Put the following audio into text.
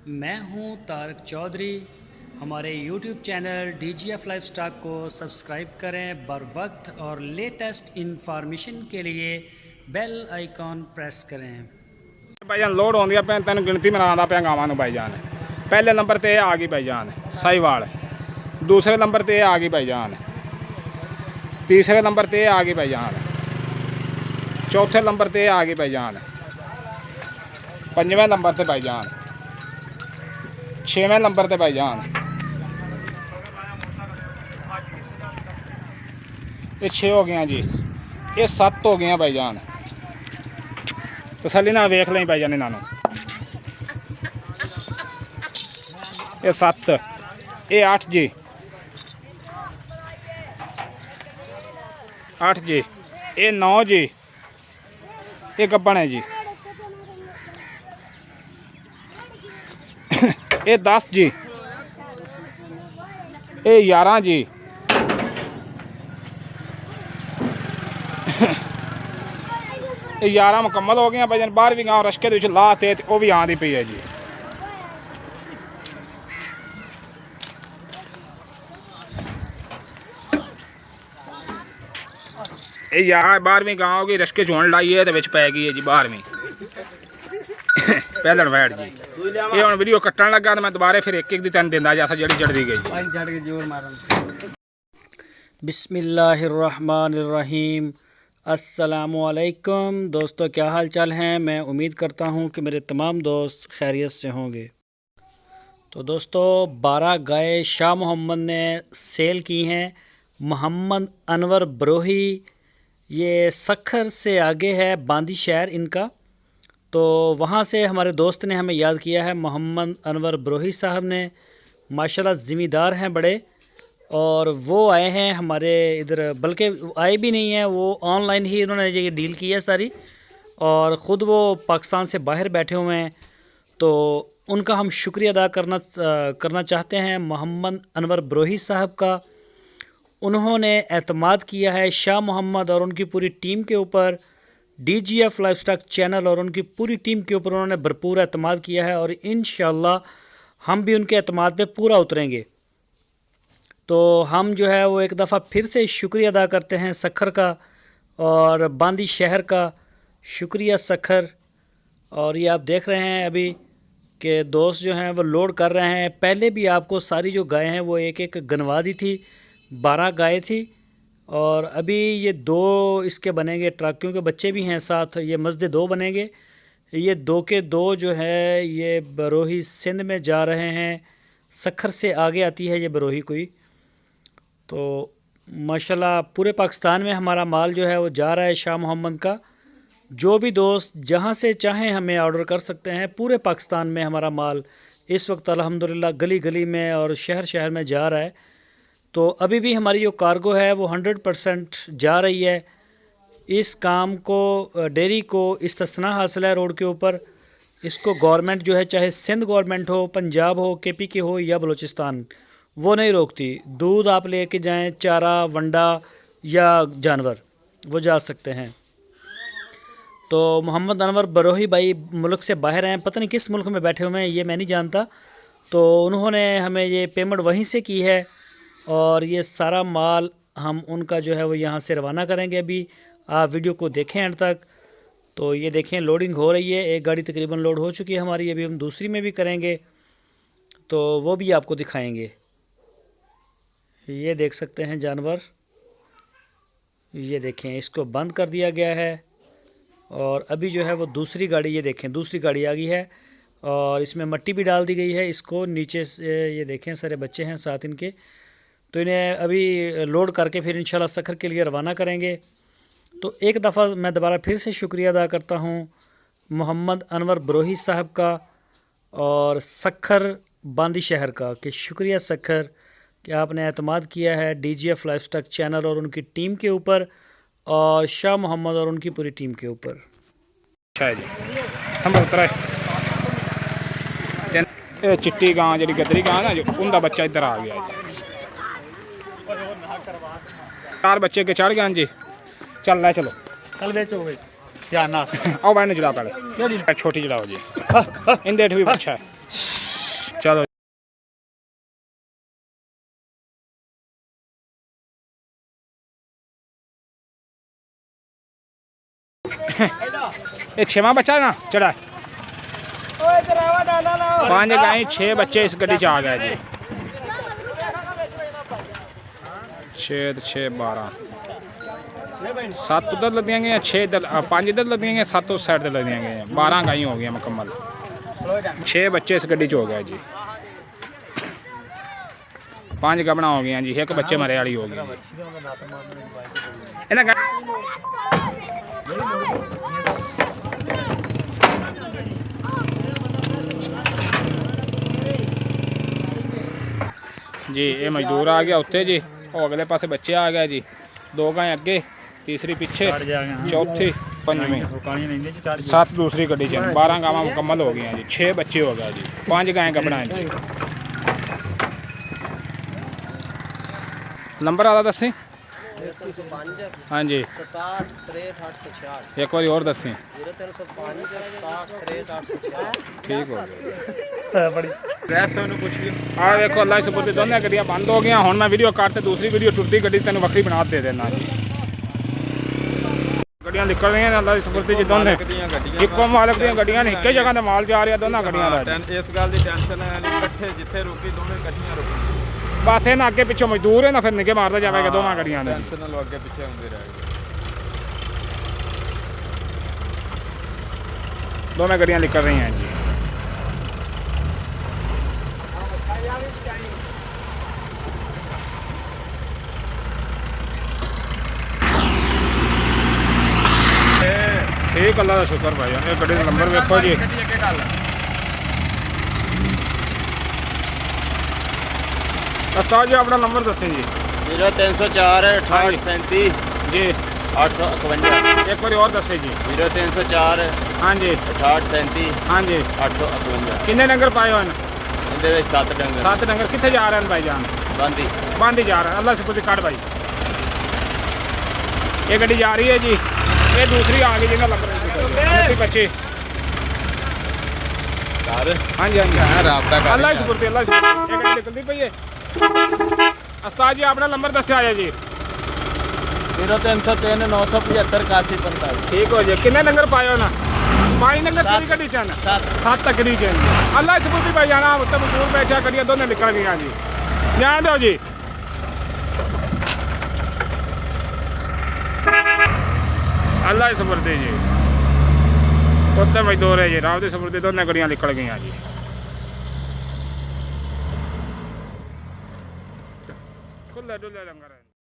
मैं हूं तारक चौधरी। हमारे YouTube चैनल DGF लाइफस्टाइल को सब्सक्राइब करें बर वक्त और लेटेस्ट इंफॉर्मेशन के लिए बेल आइकॉन प्रेस करें। भाईजान लोड आँदी पे तेन गिनती मनादा पे गावां नूं भाईजान। पहले नंबर ते आ गई भाईजान साहिवाल, दूसरे नंबर ते आ गई भाईजान, तीसरे नंबर ते आ गई भाईजान, चौथे नंबर ते आ गई भाईजान, पंजवें नंबर ते भाईजान, छेवें नंबर ते भाईजान, ये 6 हो गया जी, ये 7 हो गया भाईजान। तसल्ली नाल वेख लें भाईजान इन्हां नूं। ये 7, ये 8 जी, 8 जी, ये 9 जी, ये गब्बन है जी, ये 10 जी, ये 11 जी, ये 11 मुकम्मल हो गया भाईजान। 12वीं गांव रशके दे विच लाते वो भी आँदी पई है जी। ये 12वीं गांव होगी रशके चोन लाई है तो विच पै गई है जी 12वीं पहलण वैट जी। ये हुण वीडियो कट्टण लगा तो मैं दोबारा फिर एक दी तैन दिंदा जैसा जड़ी चढ़दी गई। बिस्मिल्लाहिर्रहमानिर्रहीम। अस्सलामुअलैकुम दोस्तों, क्या हाल चाल हैं। मैं उम्मीद करता हूं कि मेरे तमाम दोस्त खैरियत से होंगे। तो दोस्तों 12 गाय शाह मोहम्मद ने सेल की हैं। मोहम्मद अनवर बरोही, ये सखर से आगे है बांदी शहर इनका। तो वहाँ से हमारे दोस्त ने हमें याद किया है। मोहम्मद अनवर बरोही साहब ने माशाल्लाह ज़िम्मेदार हैं बड़े, और वो आए हैं हमारे इधर, बल्कि आए भी नहीं हैं, वो ऑनलाइन ही उन्होंने ये डील की है सारी, और ख़ुद वो पाकिस्तान से बाहर बैठे हुए हैं। तो उनका हम शुक्रिया अदा करना चाहते हैं मोहम्मद अनवर बरोही साहब का। उन्होंने एतमाद किया है शाह मोहम्मद और उनकी पूरी टीम के ऊपर, DGF लाइफस्टाइल चैनल और उनकी पूरी टीम के ऊपर उन्होंने भरपूर एतमाद किया है, और इंशाअल्लाह हम भी उनके एतमाद पे पूरा उतरेंगे। तो हम जो है वो एक दफ़ा फिर से शुक्रिया अदा करते हैं सखर का और बांदी शहर का। शुक्रिया सखर। और ये आप देख रहे हैं अभी कि दोस्त जो हैं वो लोड कर रहे हैं। पहले भी आपको सारी जो गायें हैं वो एक एक गनवा दी थी, 12 गायें थी, और अभी ये 2 इसके बनेंगे ट्रक, क्योंकि बच्चे भी हैं साथ। ये मज़दे 2 बनेंगे। ये 2 के 2 जो है ये बरोही सिंध में जा रहे हैं। सखर से आगे आती है ये बरोही कोई। तो माशाल्लाह पूरे पाकिस्तान में हमारा माल जो है वो जा रहा है शाह मोहम्मद का। जो भी दोस्त जहां से चाहें हमें ऑर्डर कर सकते हैं। पूरे पाकिस्तान में हमारा माल इस वक्त अल्हम्दुलिल्लाह गली गली में और शहर शहर में जा रहा है। तो अभी भी हमारी जो कार्गो है वो 100% जा रही है। इस काम को, डेयरी को इस्तिस्ना हासिल है रोड के ऊपर। इसको गवर्नमेंट जो है, चाहे सिंध गवर्नमेंट हो, पंजाब हो, KP के हो या बलूचिस्तान, वो नहीं रोकती। दूध आप लेके जाएं, चारा वंडा या जानवर, वो जा सकते हैं। तो मोहम्मद अनवर बरोही भाई मुल्क से बाहर हैं, पता नहीं किस मुल्क में बैठे हुए हैं, ये मैं नहीं जानता। तो उन्होंने हमें ये पेमेंट वहीं से की है, और ये सारा माल हम उनका जो है वो यहाँ से रवाना करेंगे। अभी आप वीडियो को देखें एंड तक। तो ये देखें लोडिंग हो रही है, एक गाड़ी तकरीबन लोड हो चुकी है हमारी, अभी हम दूसरी में भी करेंगे, तो वो भी आपको दिखाएंगे। ये देख सकते हैं जानवर, ये देखें इसको बंद कर दिया गया है, और अभी जो है वो दूसरी गाड़ी, ये देखें दूसरी गाड़ी आ गई है, और इसमें मिट्टी भी डाल दी गई है। इसको नीचे से ये देखें सारे बच्चे हैं साथ इनके, तो इन्हें अभी लोड करके फिर इंशाल्लाह सखर के लिए रवाना करेंगे। तो एक दफ़ा मैं दोबारा फिर से शुक्रिया अदा करता हूँ मोहम्मद अनवर बरोही साहब का और सखर बांदी शहर का, कि शुक्रिया सखर कि आपने एतमाद किया है DGF लाइफस्टाइल चैनल और उनकी टीम के ऊपर, और शाह मोहम्मद और उनकी पूरी टीम के ऊपर। ये चिट्टी गां जी गदरी गां ना, जो उनका बच्चा इधर आ गया जी। 4 बच्चे के चढ़ गए जी। चल ले चलो, कल बेचो ध्यान आओ बहन जुड़ा पहले, छोटी जुड़ाओ जी। इंदे भी बच्चा है। ये 6वां बच्चा है ना चढ़ा 5 गाय 6 बच्चे इस गड्डी च आ गए जी 6 6 12 7 उधर लदियाँ गई 6 इधर 5 इधर लदियाँ गई 7 उस साइड से लदियाँ गई 12 गाय हो गई मुकम्मल 6 बच्चे इस गड्डी च हो गए जी 5 गबना हो गई जी 1 बच्चे मरे वाली हो गई जी ये मजदूर आ गया उत्ते जी वो अगले पासे बच्चे आ गए जी 2 गाय अगे तीसरी पीछे चौथी 5वीं 7 दूसरी गड्डी च 12 गावां मुकम्मल हो गई जी 6 बच्चे हो गए जी 5 गाय गबना है जी नंबर आदा दसी हाँ जी 67 एक बार और दसी 0305 ठीक हो गया आ देखो अल्लाह की सुपुर्द दोनों गड्डियां बंद हो गई हुण मैं वीडियो काट ते दूसरी वीडियो टुटदी गड्डी तेन वक्री बना दे देना जी गड्डियां निकल रही हैं अल्लाह की सुपुर्द जी दोनों इको मालक दी गड्डियां ने एक ही जगह ते माल जा रहा दोनों गड्डियां दा इस गल दी टेंशन है नहीं इकट्ठे जिथे रुकी दोवें इकट्ठियां रुकी बस इन्हें अगे पिछे मजदूर है ना फिर निके मारता जाएगा दोनों गड्डियां ने टेंशन नाल अगे पिछे आउंदे रह गए दोनों गड्डियां निकल रही हैं जी ठीक अल्लाह का शुक्र भाई ये गड्डी का नंबर वेखो जी उस्ताद जी अपना नंबर दसें जी 0304 6837 जी 851 एक बार और दसें जी 0304 हाँ जी 6837 हाँ जी 851 किन्ने डंगर पाए हुए हैं इहदे विच 7 डंगर 7 डंगर कितने जा रहे हैं भाईजान बंदी बंद ही जा रहे हैं अल्लाह से पूरी काट भाई ये गड्डी जा रही है जी ये दूसरी आ गई जिन्हें लग रही बच्चे हाँ जी हाँ जी अल्लाह की सुपुर्द अल्लाह की सुपुर्द ये गड्डी निकलती पई है उस्ताद जी अपना नंबर दस्या है जी 0303 975 8145 ठीक हो जी किन्ने डंगर पाए हो ना 5 डंगर पूरी गड्डी च 7 तकरी च अल्लाह की सुपुर्द भाई जाना उत्ते मजदूर बैठा गड्डियां दोनों निकल गई जी ध्यान दो जी अल्लाह की सुपुर्द जी उत्ते मजदूर है जी राव की सुपुर्द दोनों गड्डियां निकल गई जी खुले डुले लंगर